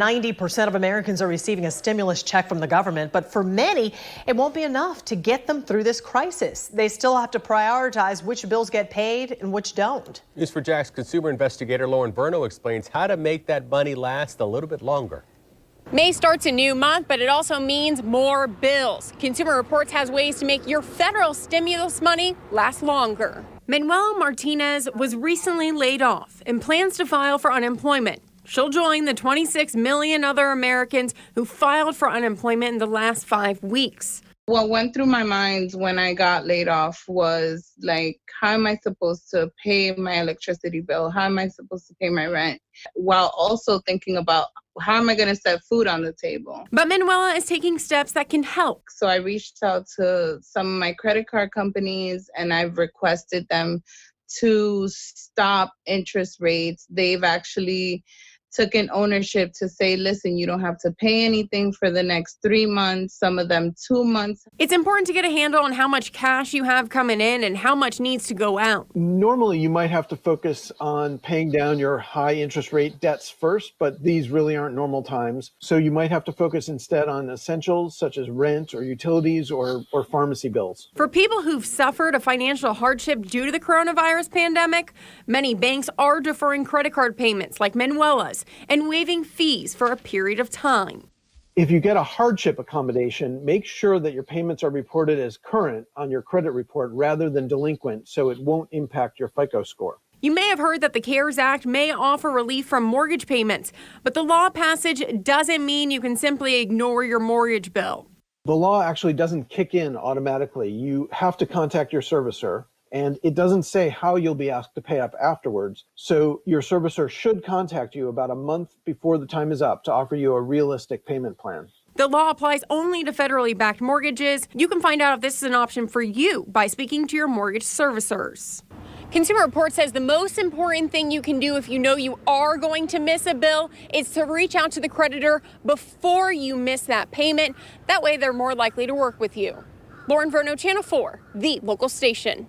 90% of Americans are receiving a stimulus check from the government, but for many, it won't be enough to get them through this crisis. They still have to prioritize which bills get paid and which don't. News4JAX consumer investigator Lauren Verno explains how to make that money last a little bit longer. May starts a new month, but it also means more bills. Consumer Reports has ways to make your federal stimulus money last longer. Manuela Martinez was recently laid off and plans to file for unemployment. She'll join the 26 million other Americans who filed for unemployment in the last 5 weeks. What went through my mind when I got laid off was like, how am I supposed to pay my electricity bill? How am I supposed to pay my rent? While also thinking about how am I going to set food on the table? But Manuela is taking steps that can help. So I reached out to some of my credit card companies and I've requested them to stop interest rates. They've actually taken ownership to say, listen, you don't have to pay anything for the next 3 months, some of them 2 months. It's important to get a handle on how much cash you have coming in and how much needs to go out. Normally, you might have to focus on paying down your high interest rate debts first, but these really aren't normal times. So you might have to focus instead on essentials such as rent or utilities or pharmacy bills. For people who've suffered a financial hardship due to the coronavirus pandemic, many banks are deferring credit card payments like Manuela's and waiving fees for a period of time. If you get a hardship accommodation, make sure that your payments are reported as current on your credit report rather than delinquent so it won't impact your FICO score. You may have heard that the CARES Act may offer relief from mortgage payments, but the law passage doesn't mean you can simply ignore your mortgage bill. The law actually doesn't kick in automatically. You have to contact your servicer, and it doesn't say how you'll be asked to pay up afterwards. So your servicer should contact you about a month before the time is up to offer you a realistic payment plan. The law applies only to federally backed mortgages. You can find out if this is an option for you by speaking to your mortgage servicers. Consumer Reports says the most important thing you can do if you know you are going to miss a bill is to reach out to the creditor before you miss that payment. That way they're more likely to work with you. Lauren Verno, Channel 4, the local station.